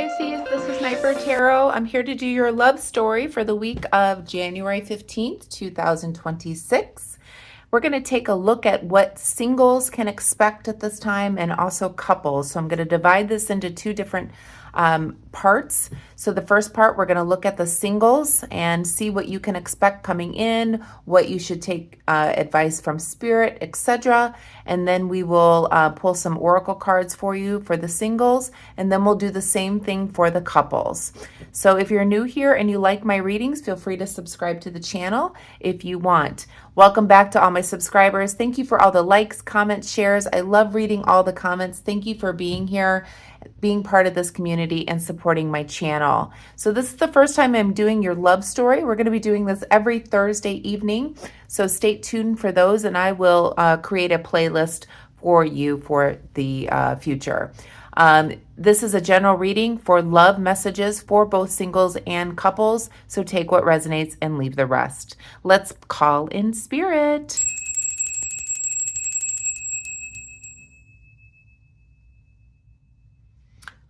Pisces, this is Sniper Tarot. I'm here to do your love story for the week of January 15th, 2026. We're going to take a look at what singles can expect at this time and also couples. So I'm going to divide this into two different parts. So the first part, we're going to look at the singles and see what you can expect coming in, what you should take advice from spirit, etc. And then we will pull some oracle cards for you for the singles, and then we'll do the same thing for the couples. So if you're new here and you like my readings, feel free to subscribe to the channel if you want. Welcome back to all my subscribers. Thank you for all the likes, comments, shares. I love reading all the comments. Thank you for being here, being part of this community, and supporting my channel. So this is the first time I'm doing your love story. We're going to be doing this every Thursday evening. So stay tuned for those, and I will create a playlist for you for the future. This is a general reading for love messages for both singles and couples. So take what resonates and leave the rest. Let's call in spirit.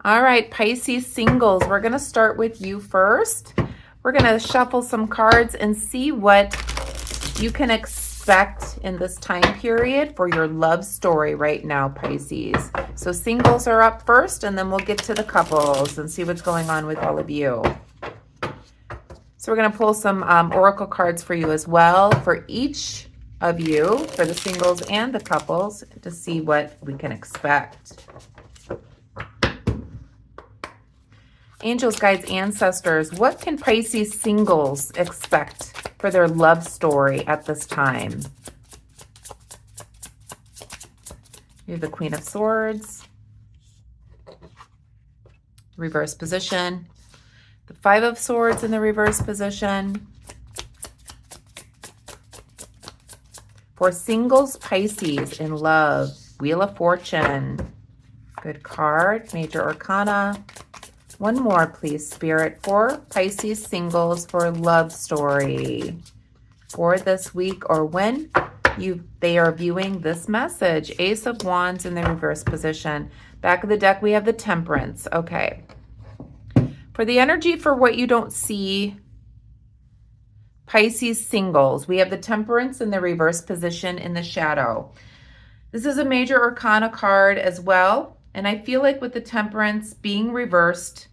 All right, Pisces singles, we're going to start with you first. We're going to shuffle some cards and see what you can expect in this time period for your love story right now, Pisces. So singles are up first, and then we'll get to the couples and see what's going on with all of you. So we're going to pull some oracle cards for you as well, for each of you, for the singles and the couples, to see what we can expect. Angels, guides, ancestors, what can Pisces singles expect for their love story at this time? You have the Queen of Swords, reverse position, the Five of Swords in the reverse position. For singles, Pisces in love, Wheel of Fortune, good card, Major Arcana. One more, please, Spirit, for Pisces singles for love story for this week or when they are viewing this message. Ace of Wands in the reverse position. Back of the deck, we have the Temperance. Okay. For the energy for what you don't see, Pisces singles, we have the Temperance in the reverse position in the shadow. This is a Major Arcana card as well. And I feel like with the Temperance being reversed,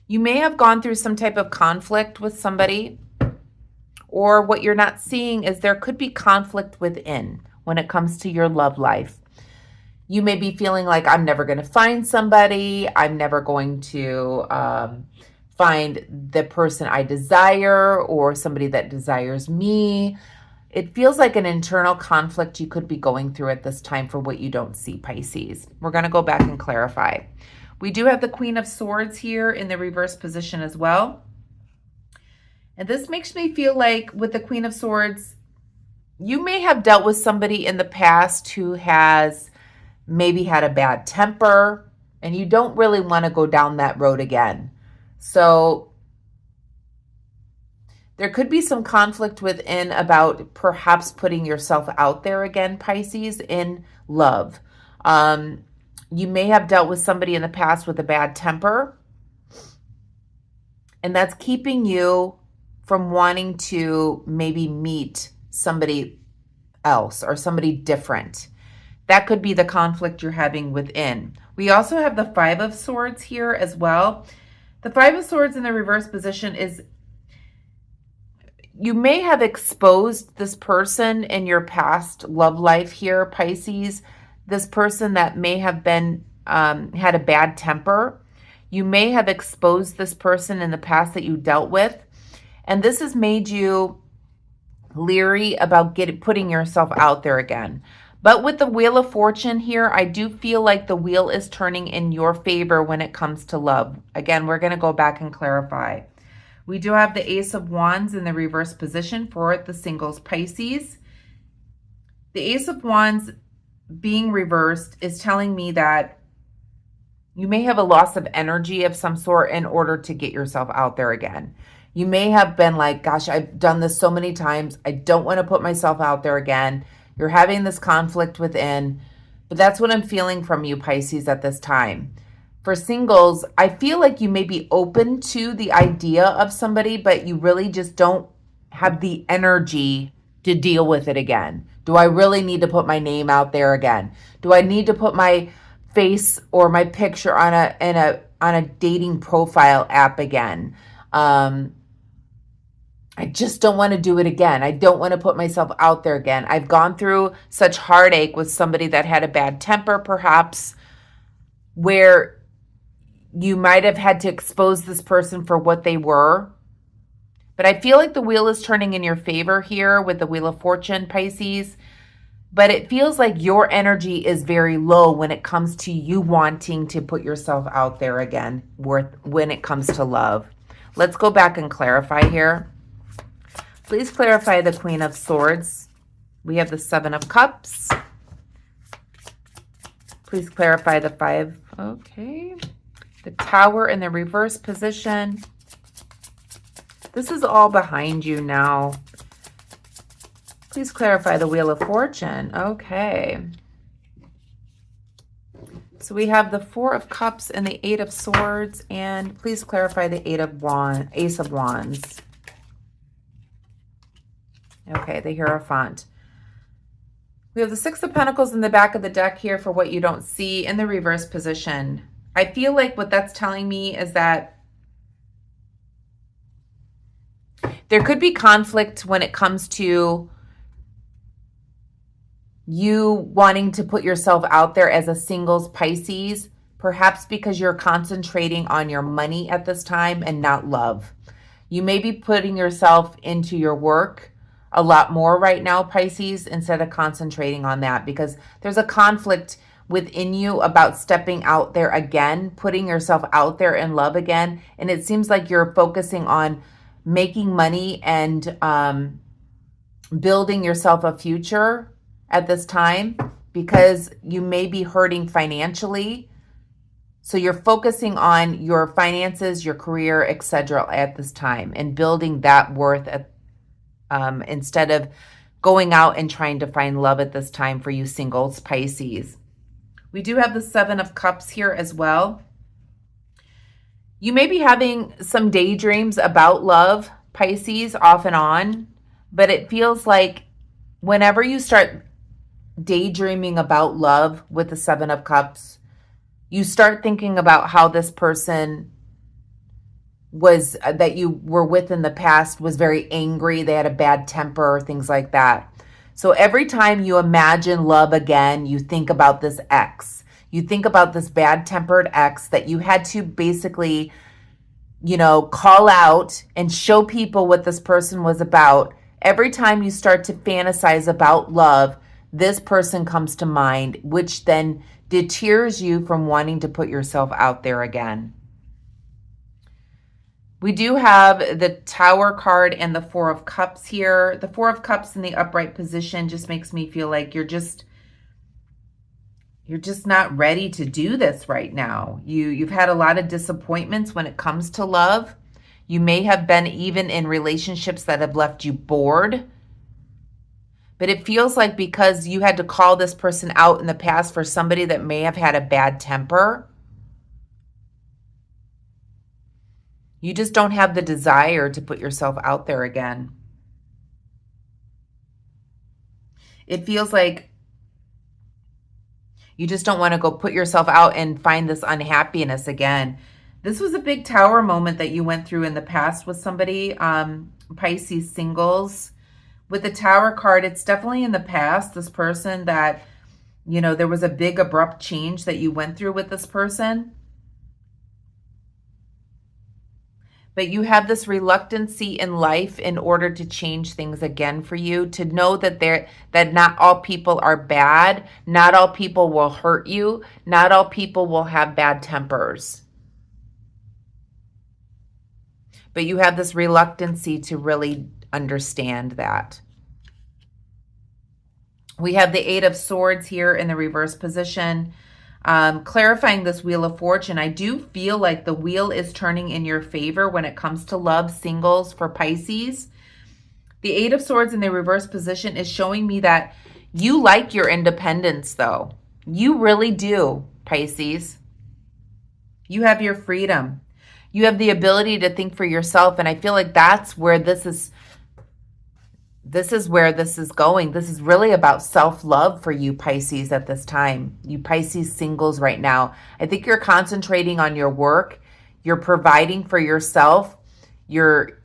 you may have gone through some type of conflict with somebody, or what you're not seeing is there could be conflict within when it comes to your love life. You may be feeling like, I'm never going to find somebody. I'm never going to find the person I desire or somebody that desires me. It feels like an internal conflict you could be going through at this time for what you don't see, Pisces. We're going to go back and clarify. We do have the Queen of Swords here in the reverse position as well. And this makes me feel like with the Queen of Swords, you may have dealt with somebody in the past who has maybe had a bad temper, and you don't really want to go down that road again. So there could be some conflict within about perhaps putting yourself out there again, Pisces, in love. You may have dealt with somebody in the past with a bad temper, and that's keeping you from wanting to maybe meet somebody else or somebody different. That could be the conflict you're having within. We also have the Five of Swords here as well. The Five of Swords in the reverse position is, you may have exposed this person in your past love life here, Pisces. This person that may have been had a bad temper. You may have exposed this person in the past that you dealt with, and this has made you leery about putting yourself out there again. But with the Wheel of Fortune here, I do feel like the wheel is turning in your favor when it comes to love. Again, we're going to go back and clarify. We do have the Ace of Wands in the reverse position for the singles, Pisces. The Ace of Wands being reversed is telling me that you may have a loss of energy of some sort in order to get yourself out there again. You may have been like, gosh, I've done this so many times. I don't want to put myself out there again. You're having this conflict within, but that's what I'm feeling from you, Pisces, at this time. For singles, I feel like you may be open to the idea of somebody, but you really just don't have the energy to deal with it again. Do I really need to put my name out there again? Do I need to put my face or my picture on a dating profile app again? I just don't want to do it again. I don't want to put myself out there again. I've gone through such heartache with somebody that had a bad temper, perhaps, where you might have had to expose this person for what they were. But I feel like the wheel is turning in your favor here with the Wheel of Fortune, Pisces. But it feels like your energy is very low when it comes to you wanting to put yourself out there again when it comes to love. Let's go back and clarify here. Please clarify the Queen of Swords. We have the Seven of Cups. Please clarify the Five. Okay. The Tower in the reverse position. This is all behind you now. Please clarify the Wheel of Fortune. Okay. So we have the Four of Cups and the Eight of Swords. And please clarify the Ace of Wands. Okay, the Hierophant. We have the Six of Pentacles in the back of the deck here for what you don't see in the reverse position. I feel like what that's telling me is that there could be conflict when it comes to you wanting to put yourself out there as a singles Pisces, perhaps because you're concentrating on your money at this time and not love. You may be putting yourself into your work a lot more right now, Pisces, instead of concentrating on that, because there's a conflict within you about stepping out there again, putting yourself out there in love again. And it seems like you're focusing on making money and building yourself a future at this time, because you may be hurting financially. So you're focusing on your finances, your career, etc. at this time, and building that worth instead of going out and trying to find love at this time for you singles, Pisces. We do have the Seven of Cups here as well. You may be having some daydreams about love, Pisces, off and on, but it feels like whenever you start daydreaming about love with the Seven of Cups, you start thinking about how this person was that you were with in the past was very angry, they had a bad temper, things like that. So every time you imagine love again, you think about this ex. You think about this bad-tempered ex that you had to basically, call out and show people what this person was about. Every time you start to fantasize about love, this person comes to mind, which then deters you from wanting to put yourself out there again. We do have the Tower card and the Four of Cups here. The Four of Cups in the upright position just makes me feel like you're just not ready to do this right now. You've had a lot of disappointments when it comes to love. You may have been even in relationships that have left you bored. But it feels like because you had to call this person out in the past for somebody that may have had a bad temper, you just don't have the desire to put yourself out there again. It feels like you just don't want to go put yourself out and find this unhappiness again. This was a big Tower moment that you went through in the past with somebody, Pisces singles. With the Tower card, it's definitely in the past, this person that, there was a big abrupt change that you went through with this person. But you have this reluctancy in life in order to change things again for you, to know that not all people are bad, not all people will hurt you, not all people will have bad tempers. But you have this reluctancy to really understand that. We have the Eight of Swords here in the reverse position. Clarifying this Wheel of Fortune, I do feel like the wheel is turning in your favor when it comes to love, singles for Pisces. The Eight of Swords in the reverse position is showing me that you like your independence, though. You really do, Pisces. You have your freedom. You have the ability to think for yourself. And I feel like that's where this is where this is going. This is really about self-love for you Pisces at this time. You Pisces singles right now. I think you're concentrating on your work. You're providing for yourself. You're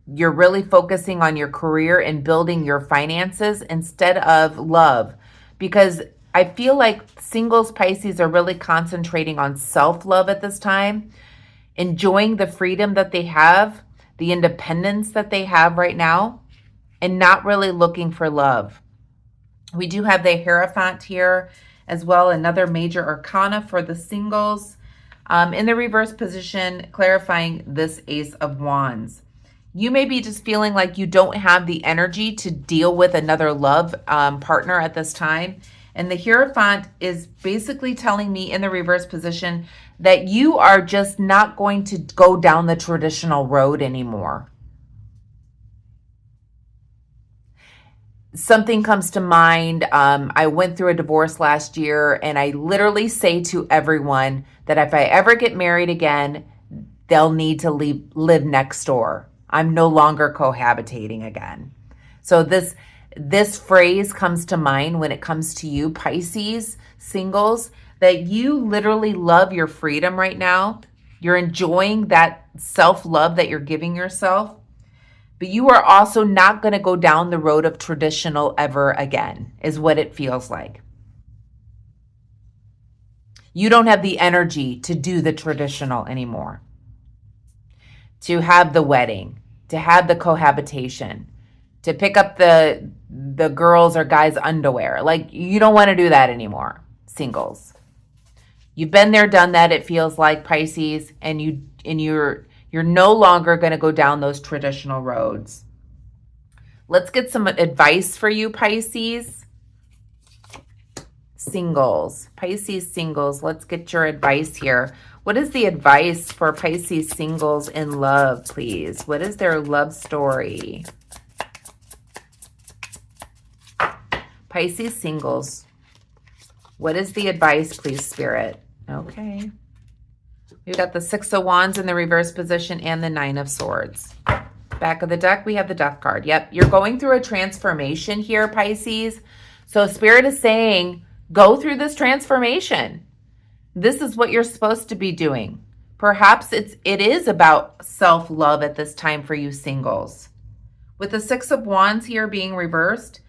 really focusing on your career and building your finances instead of love. Because I feel like singles Pisces are really concentrating on self-love at this time, enjoying the freedom that they have, the independence that they have right now, and not really looking for love. We do have the Hierophant here as well, another major arcana for the singles. In the reverse position, clarifying this Ace of Wands. You may be just feeling like you don't have the energy to deal with another love partner at this time. And the Hierophant is basically telling me in the reverse position that you are just not going to go down the traditional road anymore. Something comes to mind. I went through a divorce last year, and I literally say to everyone that if I ever get married again, they'll need to live next door. I'm no longer cohabitating again. So this phrase comes to mind when it comes to you Pisces singles, that you literally love your freedom right now. You're enjoying that self-love that you're giving yourself. But you are also not going to go down the road of traditional ever again, is what it feels like. You don't have the energy to do the traditional anymore, to have the wedding, to have the cohabitation, to pick up the girls or guys' underwear. Like, you don't want to do that anymore, singles. You've been there, done that, it feels like, Pisces, and you're no longer going to go down those traditional roads. Let's get some advice for you, Pisces singles. Pisces singles, let's get your advice here. What is the advice for Pisces singles in love, please? What is their love story? Pisces singles, what is the advice, please, Spirit? Okay. We've got the Six of Wands in the reverse position and the Nine of Swords. Back of the deck, we have the Death card. Yep, you're going through a transformation here, Pisces. So Spirit is saying, go through this transformation. This is what you're supposed to be doing. Perhaps it is about self-love at this time for you singles. With the Six of Wands here being reversed,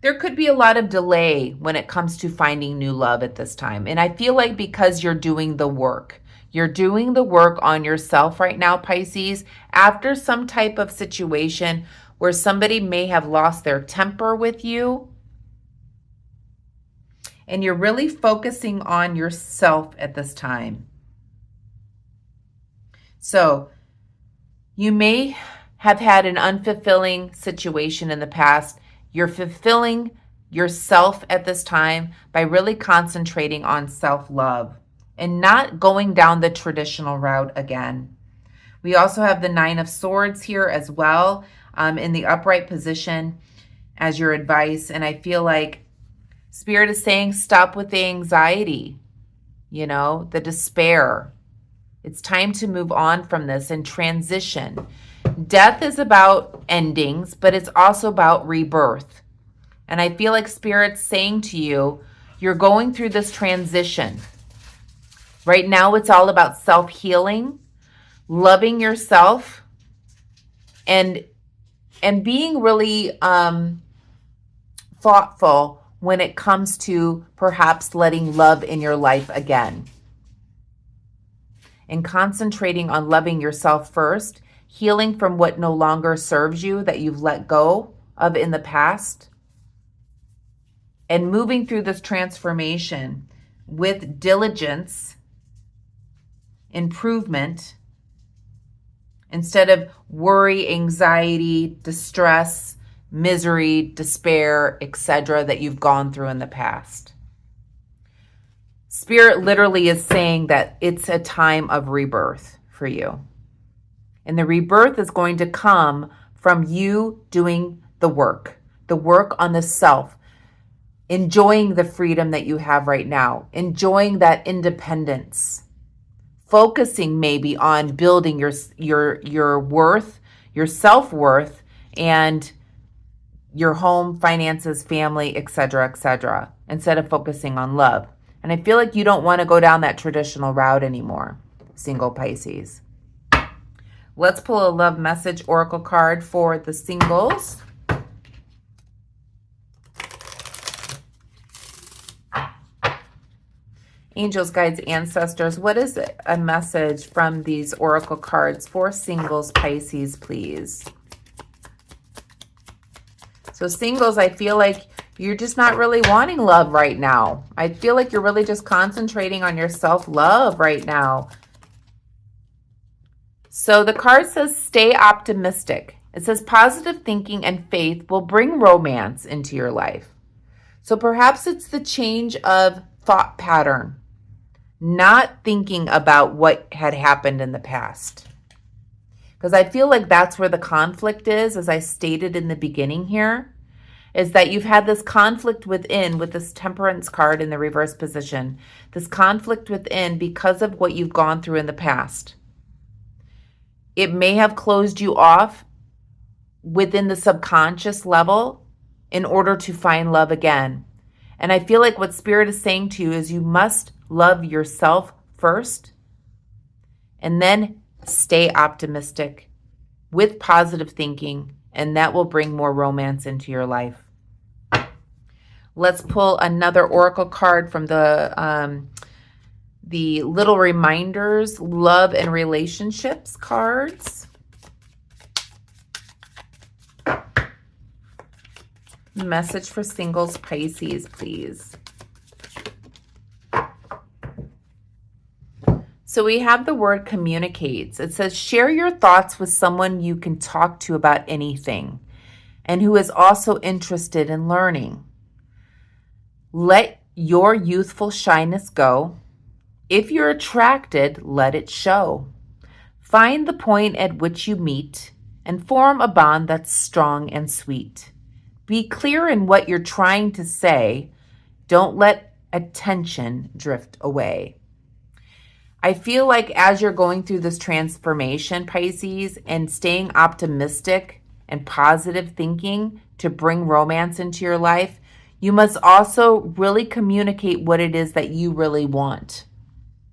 there could be a lot of delay when it comes to finding new love at this time. And I feel like because you're doing the work. You're doing the work on yourself right now, Pisces, after some type of situation where somebody may have lost their temper with you. And you're really focusing on yourself at this time. So you may have had an unfulfilling situation in the past. You're fulfilling yourself at this time by really concentrating on self-love and not going down the traditional route again. We also have the Nine of Swords here as well, in the upright position as your advice. And I feel like Spirit is saying stop with the anxiety, the despair. It's time to move on from this and transition. Death is about endings, but it's also about rebirth. And I feel like Spirit's saying to you, you're going through this transition. Right now, it's all about self-healing, loving yourself, and being really thoughtful when it comes to perhaps letting love in your life again. And concentrating on loving yourself first, healing from what no longer serves you that you've let go of in the past, and moving through this transformation with diligence, improvement, instead of worry, anxiety, distress, misery, despair, etc. that you've gone through in the past. Spirit literally is saying that it's a time of rebirth for you. And the rebirth is going to come from you doing the work on the self, enjoying the freedom that you have right now, enjoying that independence, focusing maybe on building your worth, your self-worth, and your home, finances, family, etc., instead of focusing on love. And I feel like you don't want to go down that traditional route anymore, single Pisces. Let's pull a love message oracle card for the singles. Angels, guides, ancestors, what is a message from these oracle cards for singles Pisces, please? So singles, I feel like you're just not really wanting love right now. I feel like you're really just concentrating on your self-love right now. So the card says, stay optimistic. It says positive thinking and faith will bring romance into your life. So perhaps it's the change of thought pattern, not thinking about what had happened in the past. Because I feel like that's where the conflict is, as I stated in the beginning here, is that you've had this conflict within with this Temperance card in the reverse position. This conflict within because of what you've gone through in the past. It may have closed you off within the subconscious level in order to find love again. And I feel like what Spirit is saying to you is you must love yourself first, and then stay optimistic with positive thinking, and that will bring more romance into your life. Let's pull another oracle card from the Little Reminders, Love and Relationships cards. Message for singles Pisces, please. So we have the word communicates. It says, share your thoughts with someone you can talk to about anything and who is also interested in learning. Let your youthful shyness go. If you're attracted, let it show. Find the point at which you meet and form a bond that's strong and sweet. Be clear in what you're trying to say. Don't let attention drift away. I feel like as you're going through this transformation, Pisces, and staying optimistic and positive thinking to bring romance into your life, you must also really communicate what it is that you really want.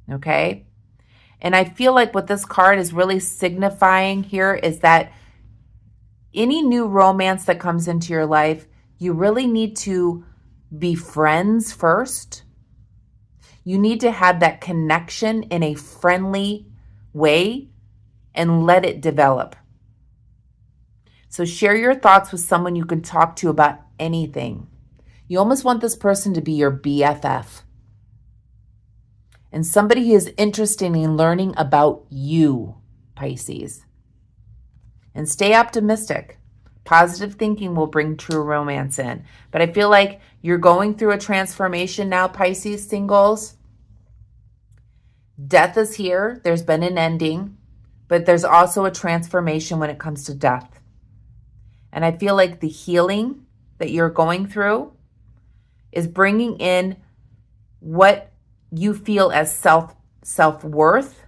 Okay? And I feel like what this card is really signifying here is that any new romance that comes into your life, you really need to be friends first. You need to have that connection in a friendly way and let it develop. So share your thoughts with someone you can talk to about anything. You almost want this person to be your BFF. And somebody who is interested in learning about you, Pisces. And stay optimistic. Positive thinking will bring true romance in. But I feel like you're going through a transformation now, Pisces singles. Death is here. There's been an ending. But there's also a transformation when it comes to death. And I feel like the healing that you're going through is bringing in what you feel as self-worth.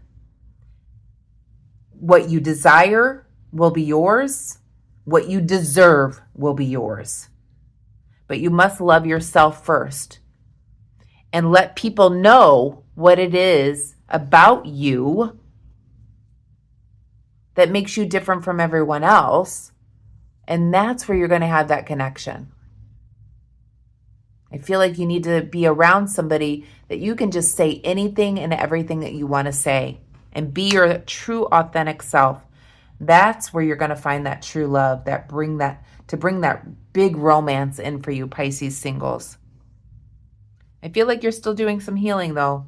What you desire will be yours. What you deserve will be yours. But you must love yourself first and let people know what it is about you that makes you different from everyone else. And that's where you're going to have that connection. I feel like you need to be around somebody that you can just say anything and everything that you want to say and be your true authentic self. That's where you're going to find that true love, that bring that big romance in for you, Pisces singles. I feel like you're still doing some healing though.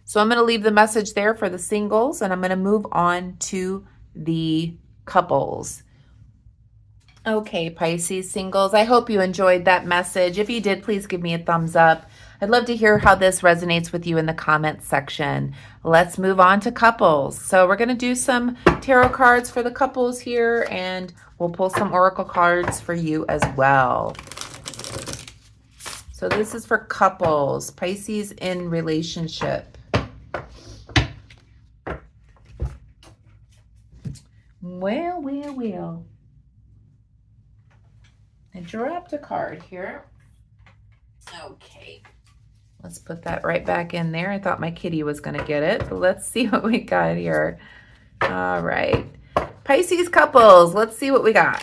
So I'm going to leave the message there for the singles, and I'm going to move on to the couples. Okay, Pisces singles, I hope you enjoyed that message. If you did, please give me a thumbs up. I'd love to hear how this resonates with you in the comments section. Let's move on to couples. So we're going to do some tarot cards for the couples here, and we'll pull some oracle cards for you as well. So this is for couples, Pisces in relationship. Well, well, well. I dropped a card here. Okay. Let's put that right back in there. I thought my kitty was going to get it, but let's see what we got here. All right. Pisces couples, let's see what we got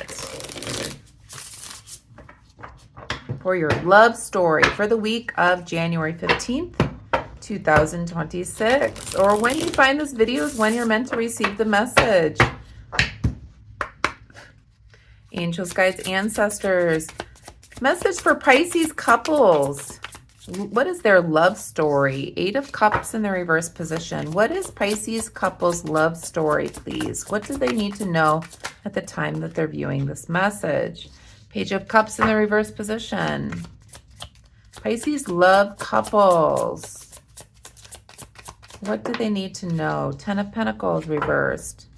for your love story for the week of January 15th, 2026. Or when you find this video is when you're meant to receive the message. Angels, guides, ancestors. Message for Pisces couples. What is their love story? 8 of Cups in the reverse position. What is Pisces couples' love story, please? What do they need to know at the time that they're viewing this message? Page of Cups in the reverse position. Pisces love couples. What do they need to know? 10 of Pentacles reversed.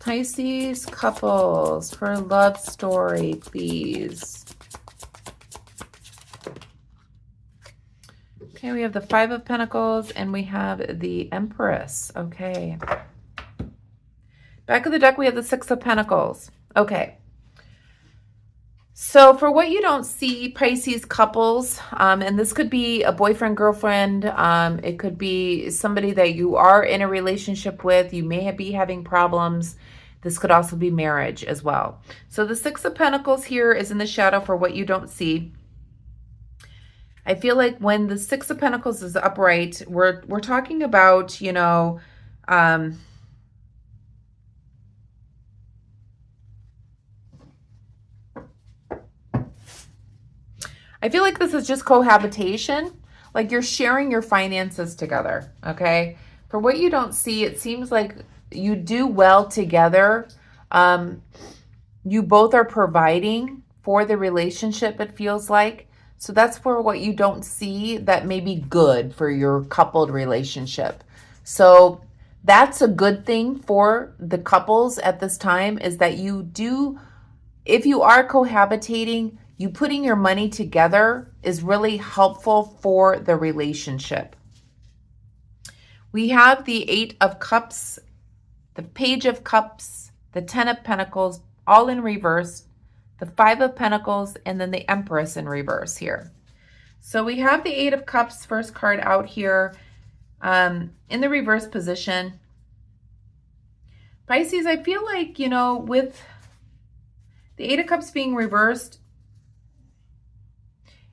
Pisces couples for love story, please. Okay, we have the 5 of Pentacles and we have the Empress. Okay. Back of the deck, we have the 6 of Pentacles. Okay. So for what you don't see, Pisces couples, and this could be a boyfriend, girlfriend, it could be somebody that you are in a relationship with, you may be having problems. This could also be marriage as well. So the 6 of Pentacles here is in the shadow for what you don't see. I feel like when the 6 of Pentacles is upright, we're talking about, you know, I feel like this is just cohabitation, like you're sharing your finances together, okay? For what you don't see, it seems like you do well together. You both are providing for the relationship, it feels like. So that's for what you don't see that may be good for your coupled relationship. So that's a good thing for the couples at this time, is that you do, if you are cohabitating, you putting your money together is really helpful for the relationship. We have the 8 of Cups, the Page of Cups, the 10 of Pentacles, all in reverse, the 5 of Pentacles, and then the Empress in reverse here. So we have the 8 of Cups, first card out here, in the reverse position. Pisces, I feel like, you know, with the 8 of Cups being reversed,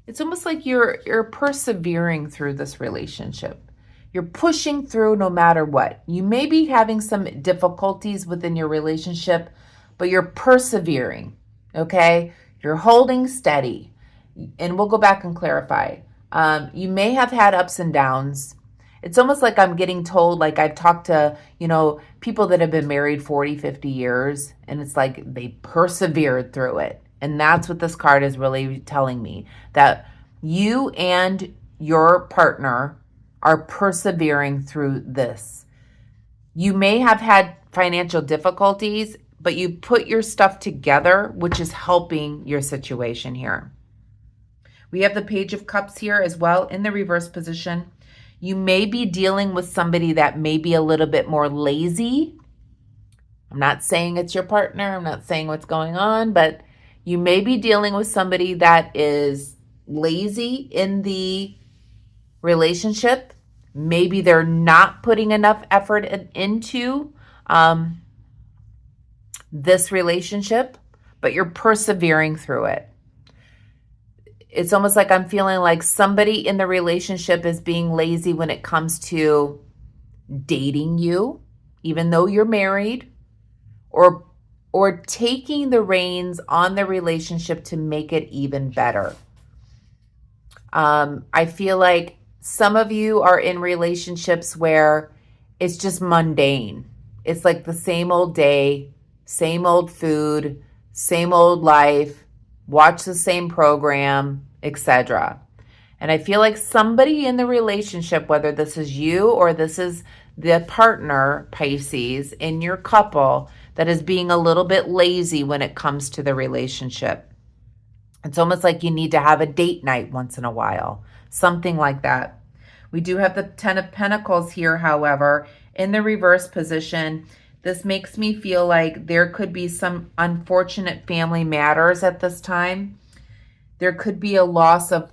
it's almost like you're persevering through this relationship. You're pushing through no matter what. You may be having some difficulties within your relationship, but you're persevering, okay? You're holding steady. And we'll go back and clarify. You may have had ups and downs. It's almost like I'm getting told, like I've talked to, you know, people that have been married 40, 50 years, and it's like they persevered through it. And that's what this card is really telling me, that you and your partner are persevering through this. You may have had financial difficulties, but you put your stuff together, which is helping your situation here. We have the Page of Cups here as well in the reverse position. You may be dealing with somebody that may be a little bit more lazy. I'm not saying it's your partner. I'm not saying what's going on, but you may be dealing with somebody that is lazy in the relationship. Maybe they're not putting enough effort into this relationship, but you're persevering through it. It's almost like I'm feeling like somebody in the relationship is being lazy when it comes to dating you, even though you're married, or taking the reins on the relationship to make it even better. I feel like some of you are in relationships where it's just mundane. It's like the same old day, same old food, same old life, watch the same program, etc. And I feel like somebody in the relationship, whether this is you or this is the partner, Pisces, in your couple, that is being a little bit lazy when it comes to the relationship. It's almost like you need to have a date night once in a while, something like that. We do have the 10 of Pentacles here, however, in the reverse position. This makes me feel like there could be some unfortunate family matters at this time. There could be a loss of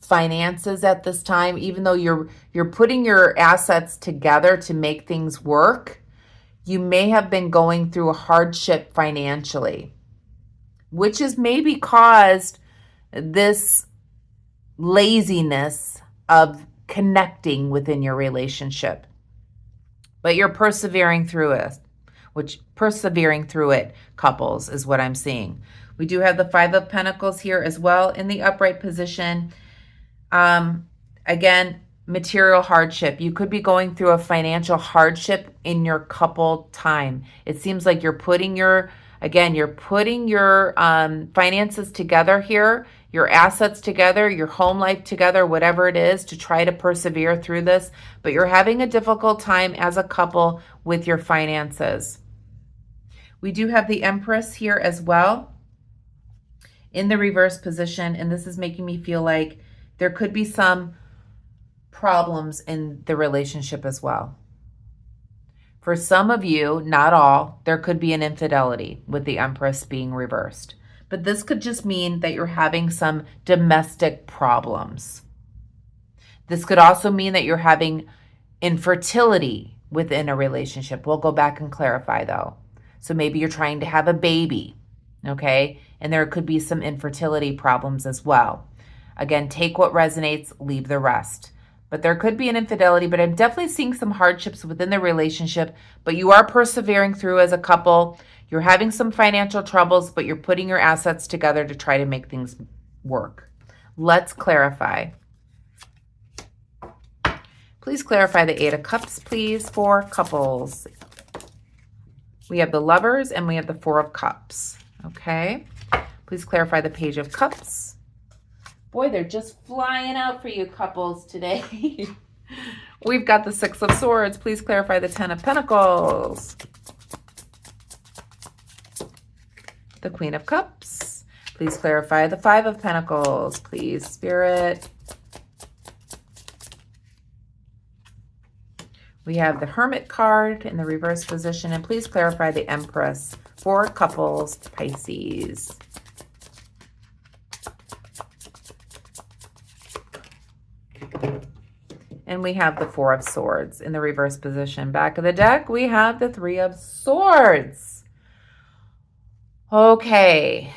finances at this time, even though you're putting your assets together to make things work. You may have been going through a hardship financially, which has maybe caused this laziness of connecting within your relationship. But you're persevering through it, couples, is what I'm seeing. We do have the Five of Pentacles here as well in the upright position. Again, material hardship. You could be going through a financial hardship in your couple time. It seems like you're putting your finances together here, your assets together, your home life together, whatever it is, to try to persevere through this. But you're having a difficult time as a couple with your finances. We do have the Empress here as well in the reverse position. And this is making me feel like there could be some problems in the relationship as well. For some of you, not all, there could be an infidelity with the Empress being reversed. But this could just mean that you're having some domestic problems. This could also mean that you're having infertility within a relationship. We'll go back and clarify though. So maybe you're trying to have a baby, okay? And there could be some infertility problems as well. Again, take what resonates, leave the rest. But there could be an infidelity, but I'm definitely seeing some hardships within the relationship, but you are persevering through as a couple. You're having some financial troubles, but you're putting your assets together to try to make things work. Let's clarify. Please clarify the Eight of Cups, please, for couples. We have the Lovers and we have the Four of Cups, okay? Please clarify the Page of Cups. Boy, they're just flying out for you couples today. We've got the Six of Swords. Please clarify the Ten of Pentacles. The Queen of Cups. Please clarify the Five of Pentacles. Please, Spirit. We have the Hermit card in the reverse position. And please clarify the Empress for couples, Pisces. And we have the Four of Swords in the reverse position. Back of the deck, we have the Three of Swords. Okay.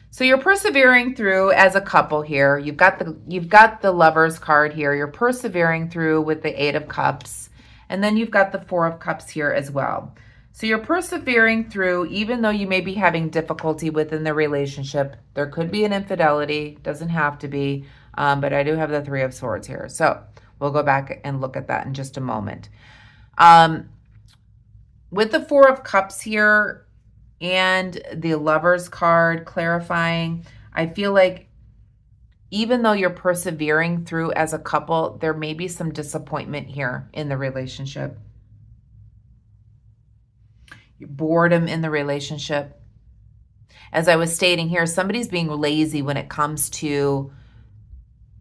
So you're persevering through as a couple here. You've got the Lovers card here. You're persevering through with the Eight of Cups. And then you've got the Four of Cups here as well. So you're persevering through, even though you may be having difficulty within the relationship. There could be an infidelity, doesn't have to be, but I do have the Three of Swords here. So we'll go back and look at that in just a moment. With the Four of Cups here and the Lovers card clarifying, I feel like even though you're persevering through as a couple, there may be some disappointment here in the relationship. Boredom in the relationship. As I was stating here, somebody's being lazy when it comes to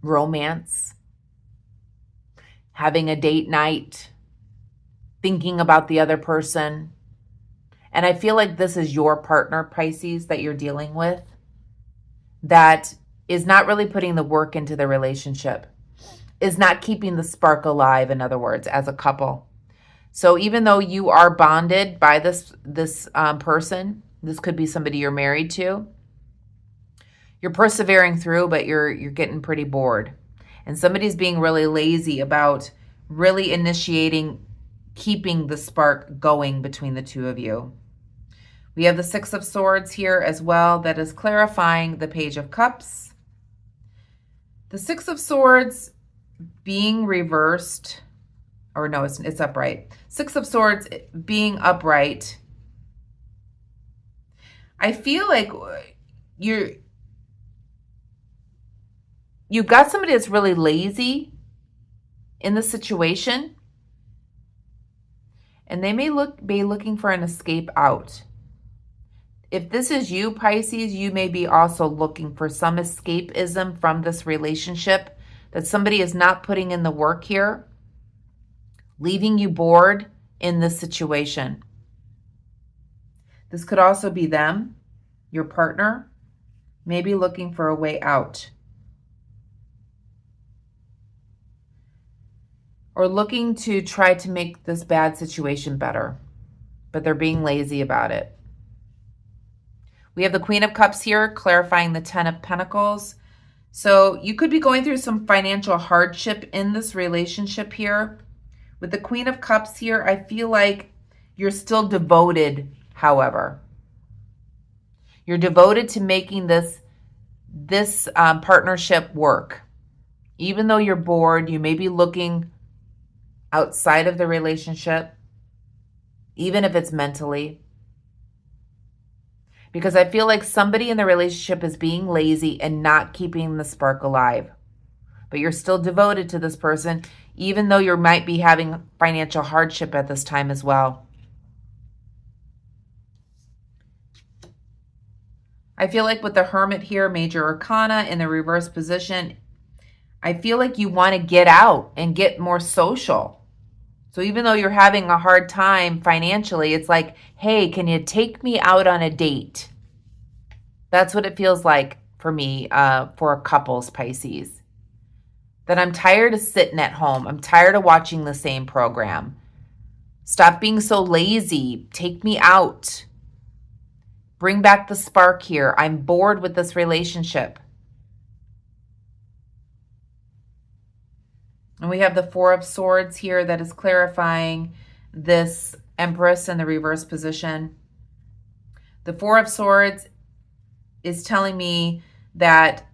romance, having a date night, thinking about the other person. And I feel like this is your partner, Pisces, that you're dealing with, that is not really putting the work into the relationship, is not keeping the spark alive, in other words, as a couple. So even though you are bonded by this person, this could be somebody you're married to, you're persevering through, but you're getting pretty bored. And somebody's being really lazy about really initiating, keeping the spark going between the two of you. We have the Six of Swords here as well that is clarifying the Page of Cups. The Six of Swords being reversed, or no, it's upright. Six of Swords being upright. I feel like you've got somebody that's really lazy in the situation, and they may be looking for an escape out. If this is you, Pisces, you may be also looking for some escapism from this relationship, that somebody is not putting in the work here. leaving you bored in this situation. This could also be them, your partner, maybe looking for a way out, or looking to try to make this bad situation better, but they're being lazy about it. We have the Queen of Cups here, clarifying the Ten of Pentacles. So you could be going through some financial hardship in this relationship here. With the Queen of Cups here, I feel like you're still devoted, however. You're devoted to making this partnership work. Even though you're bored, you may be looking outside of the relationship, even if it's mentally. Because I feel like somebody in the relationship is being lazy and not keeping the spark alive. But you're still devoted to this person, even though you might be having financial hardship at this time as well. I feel like with the Hermit here, Major Arcana in the reverse position, I feel like you want to get out and get more social. So even though you're having a hard time financially, it's like, hey, can you take me out on a date? That's what it feels like for me, for couples, Pisces. That I'm tired of sitting at home. I'm tired of watching the same program. Stop being so lazy. Take me out. Bring back the spark here. I'm bored with this relationship. And we have the Four of Swords here that is clarifying this Empress in the reverse position. The Four of Swords is telling me that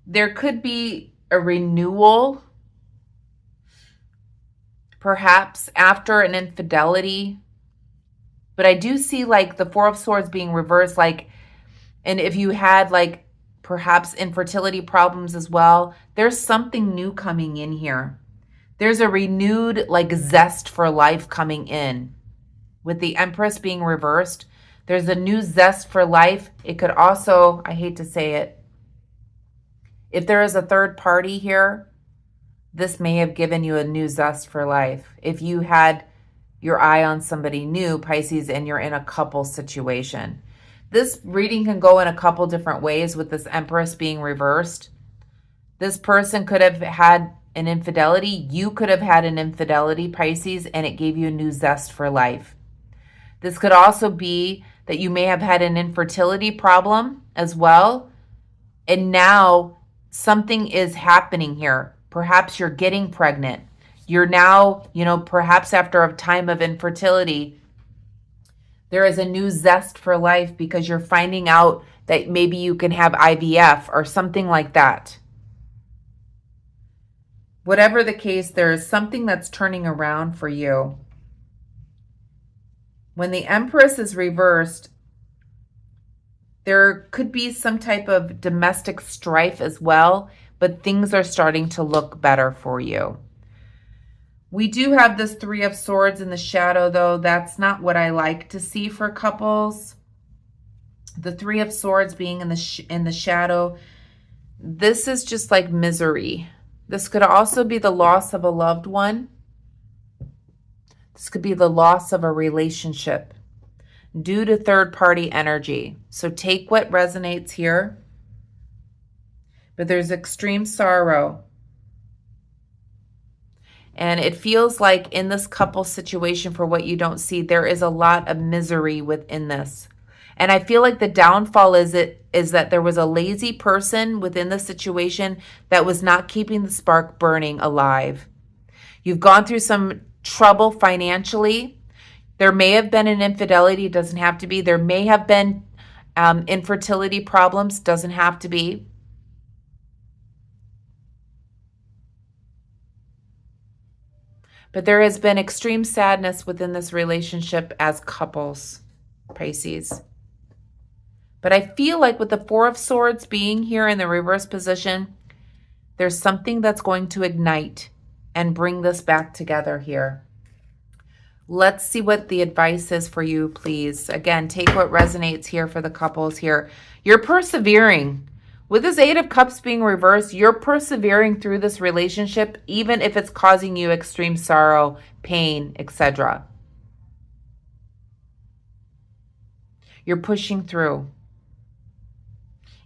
there could be a renewal, perhaps after an infidelity. But I do see like the Four of Swords being reversed, like, and if you had like perhaps infertility problems as well, there's something new coming in here. There's a renewed like zest for life coming in. With the Empress being reversed, there's a new zest for life. It could also, I hate to say it, if there is a third party here, this may have given you a new zest for life. If you had your eye on somebody new, Pisces, and you're in a couple situation. This reading can go in a couple different ways with this Empress being reversed. This person could have had an infidelity. You could have had an infidelity, Pisces, and it gave you a new zest for life. This could also be that you may have had an infertility problem as well. And now something is happening here. Perhaps you're getting pregnant. You're now, perhaps after a time of infertility, there is a new zest for life because you're finding out that maybe you can have IVF or something like that. Whatever the case, there is something that's turning around for you. When the Empress is reversed, there could be some type of domestic strife as well, but things are starting to look better for you. We do have this Three of Swords in the shadow, though. That's not what I like to see for couples. The Three of Swords being in the shadow, this is just like misery. This could also be the loss of a loved one. This could be the loss of a relationship due to third-party energy. So take what resonates here. But there's extreme sorrow. And it feels like in this couple situation, for what you don't see, there is a lot of misery within this. And I feel like the downfall is that there was a lazy person within the situation that was not keeping the spark burning alive. You've gone through some trouble financially. There may have been an infidelity, doesn't have to be. There may have been infertility problems, doesn't have to be. But there has been extreme sadness within this relationship as couples, Pisces. But I feel like with the Four of Swords being here in the reverse position, there's something that's going to ignite and bring this back together here. Let's see what the advice is for you, please. Again, take what resonates here for the couples here. You're persevering. With this Eight of Cups being reversed, you're persevering through this relationship, even if it's causing you extreme sorrow, pain, etc. You're pushing through,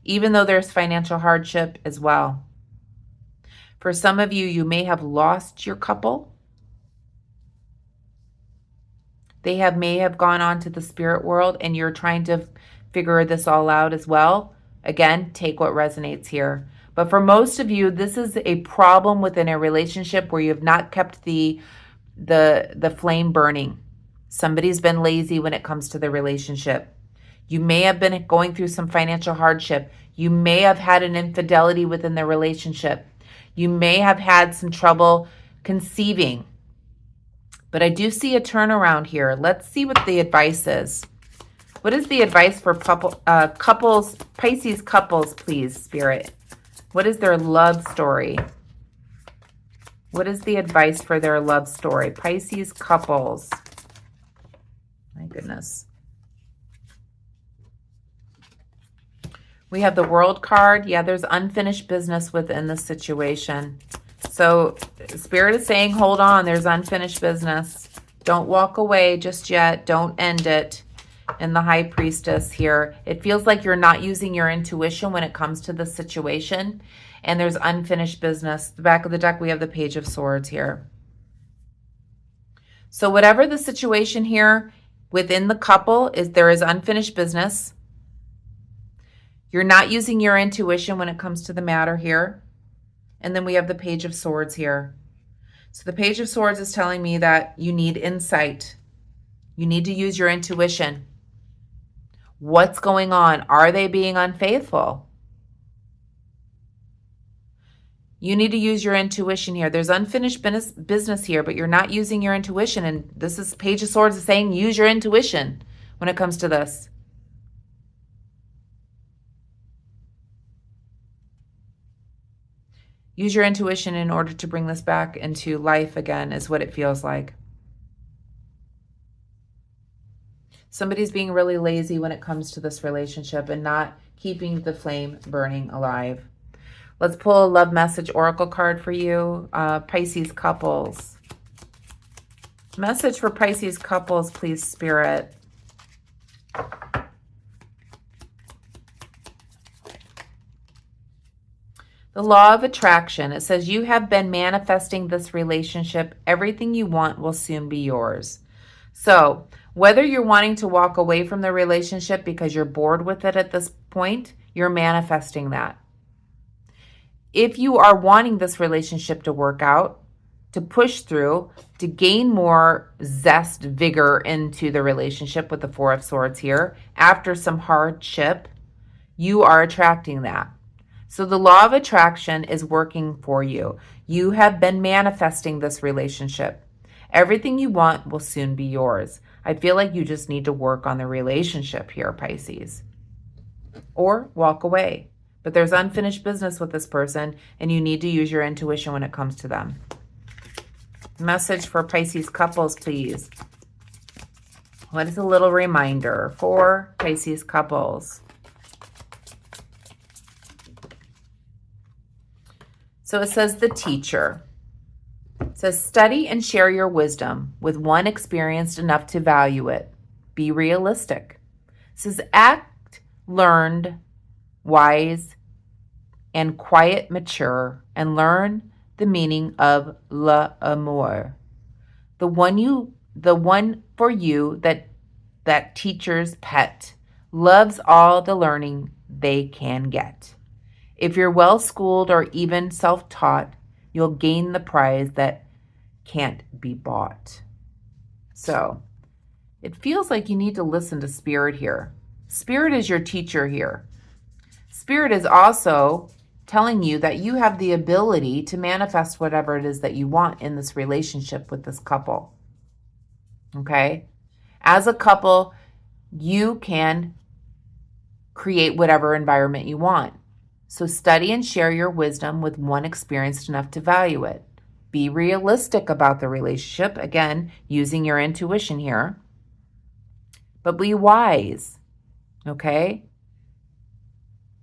even though there's financial hardship as well. For some of you, you may have lost your couple. They may have gone on to the spirit world, and you're trying to figure this all out as well. Again, take what resonates here. But for most of you, this is a problem within a relationship where you have not kept the flame burning. Somebody's been lazy when it comes to the relationship. You may have been going through some financial hardship. You may have had an infidelity within the relationship. You may have had some trouble conceiving. But I do see a turnaround here. Let's see what the advice is. What is the advice for couples, Pisces couples, please, Spirit? What is their love story? What is the advice for their love story? Pisces couples. My goodness. We have the World card. Yeah, there's unfinished business within the situation. So Spirit is saying, hold on, there's unfinished business. Don't walk away just yet. Don't end it. And the High Priestess here, it feels like you're not using your intuition when it comes to the situation. And there's unfinished business. The back of the deck, we have the Page of Swords here. So whatever the situation here within the couple is, there is unfinished business. You're not using your intuition when it comes to the matter here. And then we have the Page of Swords here. So the Page of Swords is telling me that you need insight. You need to use your intuition. What's going on? Are they being unfaithful? You need to use your intuition here. There's unfinished business here, but you're not using your intuition. And this is Page of Swords is saying use your intuition when it comes to this. Use your intuition in order to bring this back into life again, is what it feels like. Somebody's being really lazy when it comes to this relationship and not keeping the flame burning alive. Let's pull a love message oracle card for you, Pisces couples. Message for Pisces couples, please, Spirit. The law of attraction, it says you have been manifesting this relationship. Everything you want will soon be yours. So whether you're wanting to walk away from the relationship because you're bored with it at this point, you're manifesting that. If you are wanting this relationship to work out, to push through, to gain more zest, vigor into the relationship with the Four of Swords here, after some hardship, you are attracting that. So the law of attraction is working for you. You have been manifesting this relationship. Everything you want will soon be yours. I feel like you just need to work on the relationship here, Pisces. Or walk away. But there's unfinished business with this person, and you need to use your intuition when it comes to them. Message for Pisces couples, please. What is a little reminder for Pisces couples? So it says the teacher. It says study and share your wisdom with one experienced enough to value it. Be realistic. It says act learned, wise, and quiet, mature, and learn the meaning of l'amour. The one for you that teacher's pet loves all the learning they can get. If you're well-schooled or even self-taught, you'll gain the prize that can't be bought. So it feels like you need to listen to Spirit here. Spirit is your teacher here. Spirit is also telling you that you have the ability to manifest whatever it is that you want in this relationship with this couple. Okay? As a couple, you can create whatever environment you want. So study and share your wisdom with one experienced enough to value it. Be realistic about the relationship. Again, using your intuition here. But be wise, okay?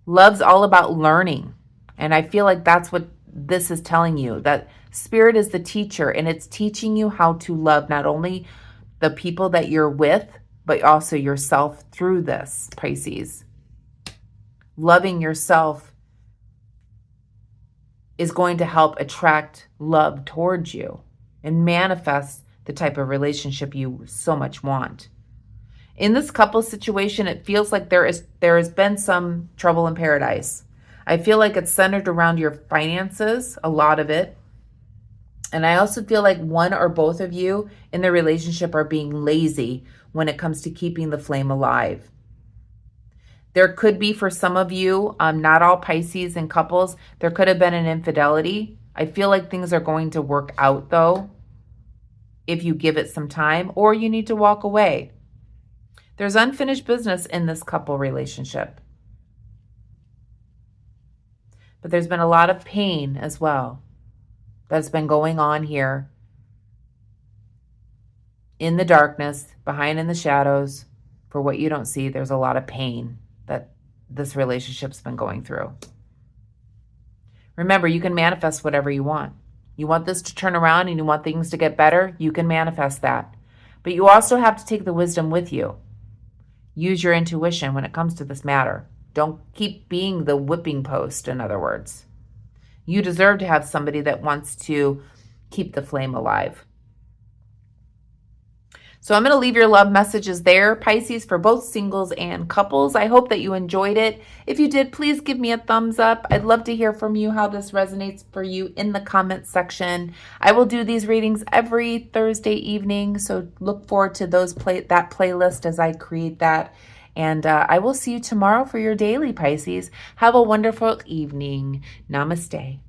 Love's all about learning. And I feel like that's what this is telling you, that spirit is the teacher, and it's teaching you how to love not only the people that you're with, but also yourself through this, Pisces. Loving yourself is going to help attract love towards you and manifest the type of relationship you so much want. In this couple situation, it feels like there has been some trouble in paradise. I feel like it's centered around your finances, a lot of it. And I also feel like one or both of you in the relationship are being lazy when it comes to keeping the flame alive. There could be, for some of you, not all Pisces and couples, there could have been an infidelity. I feel like things are going to work out, though, if you give it some time, or you need to walk away. There's unfinished business in this couple relationship. But there's been a lot of pain as well that's been going on here in the darkness, behind in the shadows. For what you don't see, there's a lot of pain that this relationship's been going through. Remember, you can manifest whatever you want. You want this to turn around and you want things to get better, you can manifest that. But you also have to take the wisdom with you. Use your intuition when it comes to this matter. Don't keep being the whipping post, in other words. You deserve to have somebody that wants to keep the flame alive. So I'm going to leave your love messages there, Pisces, for both singles and couples. I hope that you enjoyed it. If you did, please give me a thumbs up. I'd love to hear from you how this resonates for you in the comments section. I will do these readings every Thursday evening, so look forward to that playlist as I create that. And I will see you tomorrow for your daily, Pisces. Have a wonderful evening. Namaste.